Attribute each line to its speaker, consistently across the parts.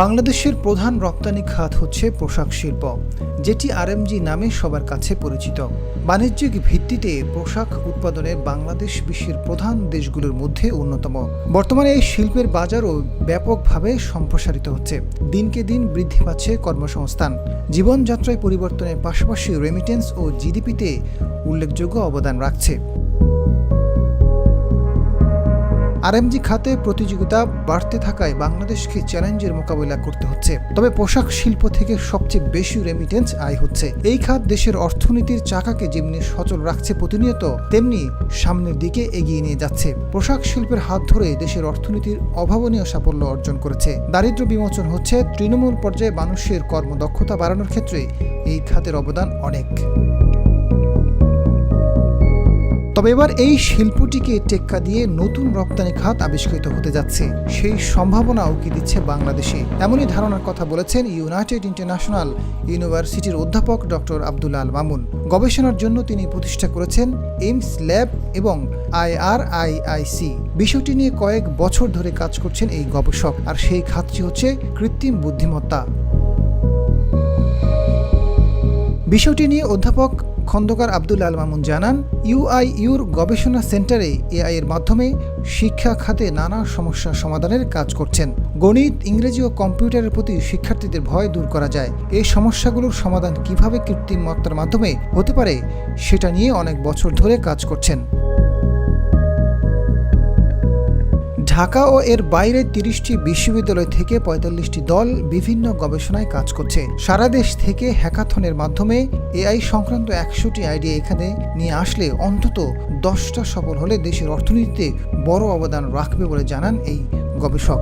Speaker 1: বাংলাদেশের প্রধান রপ্তানি খাত হচ্ছে পোশাক শিল্প, যেটি আরএমজি নামে সবার কাছে পরিচিত। বাণিজ্যিক ভিত্তিতে পোশাক উৎপাদনে বাংলাদেশ বিশ্বের প্রধান দেশগুলোর মধ্যে অন্যতম। বর্তমানে এই শিল্পের বাজারও ব্যাপকভাবে সম্প্রসারিত হচ্ছে। দিনকে দিন বৃদ্ধি পাচ্ছে কর্মসংস্থান, জীবনযাত্রায় পরিবর্তনের পাশাপাশি রেমিটেন্স ও জিডিপিতে উল্লেখযোগ্য অবদান রাখছে। আরএমজি খাতে প্রতিযোগিতা বাড়তে থাকায় বাংলাদেশকে চ্যালেঞ্জের মোকাবিলা করতে হচ্ছে। তবে পোশাক শিল্প থেকে সবচেয়ে বেশি রেমিটেন্স আয় হচ্ছে। এই খাত দেশের অর্থনীতির চাকাকে যেমনি সচল রাখছে প্রতিনিয়ত, তেমনি সামনের দিকে এগিয়ে নিয়ে যাচ্ছে। পোশাক শিল্পের হাত ধরে দেশের অর্থনীতির অভাবনীয় সাফল্য অর্জন করেছে। দারিদ্র্য বিমোচন হচ্ছে। তৃণমূল পর্যায়ে মানুষের কর্মদক্ষতা বাড়ানোর ক্ষেত্রে এই খাতের অবদান অনেক। তবে এবার এই শিল্পটিকে টেক্কা দিয়ে নতুন রপ্তানি খাত আবিষ্কৃত হতে যাচ্ছে। সেই সম্ভাবনা উকি দিচ্ছে বাংলাদেশে। এমনই ধারণার কথা বলেছেন ইউনাইটেড ইন্টারন্যাশনাল ইউনিভার্সিটির অধ্যাপক ডক্টর আব্দুল আল মামুন। গবেষণার জন্য তিনি প্রতিষ্ঠা করেছেন এইমস ল্যাব এবং IRIIC। বিষয়টি নিয়ে কয়েক বছর ধরে কাজ করছেন এই গবেষক। আর সেই খাতটি হচ্ছে কৃত্রিম বুদ্ধিমত্তা। বিষয়টি নিয়ে অধ্যাপক খন্দকার আব্দুল আল মামুন জানান, ইউআইইউর গবেষণা সেন্টারে এআই এর মাধ্যমে শিক্ষা খাতে নানা সমস্যা সমাধানের কাজ করছেন। গণিত, ইংরেজি ও কম্পিউটারের প্রতি শিক্ষার্থীদের ভয় দূর করা যায়। এই সমস্যাগুলোর সমাধান কিভাবে কৃত্রিম মত্তার মাধ্যমে হতে পারে সেটা নিয়ে অনেক বছর ধরে কাজ করছেন। ঢাকা ও এর বাইরে 30টি বিশ্ববিদ্যালয় থেকে 45টি দল বিভিন্ন গবেষণায় কাজ করছে। সারা দেশ থেকে হ্যাকাথনের মাধ্যমে এআই সংক্রান্ত 100টি আইডিয়া এখানে নিয়ে আসলে অন্তত 10টা সফল হলে দেশের অর্থনীতিতে বড় অবদান রাখবে বলে জানান এই গবেষক।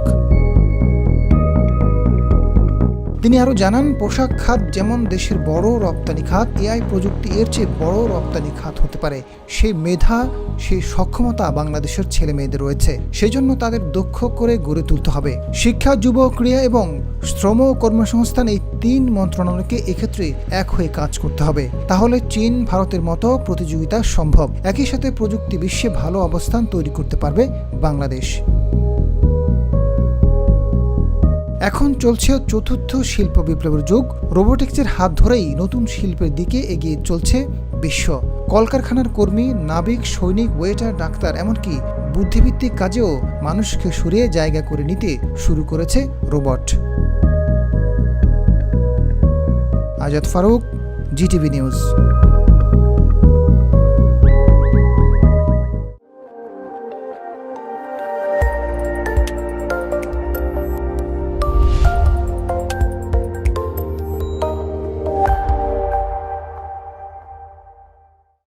Speaker 1: তিনি আরও জানান, পোশাক খাত যেমন দেশের বড় রপ্তানি খাত, এআই প্রযুক্তি এর চেয়ে বড় রপ্তানি খাত হতে পারে। সেই মেধা, সেই সক্ষমতা বাংলাদেশের ছেলে মেয়েদের রয়েছে। সেজন্য তাদের দক্ষ করে গড়ে তুলতে হবে। শিক্ষা, যুব ক্রিয়া এবং শ্রম ও কর্মসংস্থান, এই 3 মন্ত্রণালয়কে এক্ষেত্রে এক হয়ে কাজ করতে হবে। তাহলে চীন, ভারতের মতো প্রতিযোগিতা সম্ভব। একই সাথে প্রযুক্তি বিশ্বে ভালো অবস্থান তৈরি করতে পারবে বাংলাদেশ। এখন চলছে 4র্থ শিল্প বিপ্লবের যুগ। রোবোটিক্সের হাত ধরেই নতুন শিল্পের দিকে এগিয়ে চলছে বিশ্ব। কলকারখানার কর্মী, নাবিক, সৈনিক, ওয়েটার, ডাক্তার, এমনকি বুদ্ধিভিত্তিক কাজেও মানুষকে সরিয়ে জায়গা করে নিতে শুরু করেছে robot. Azad Faruk, GTV news.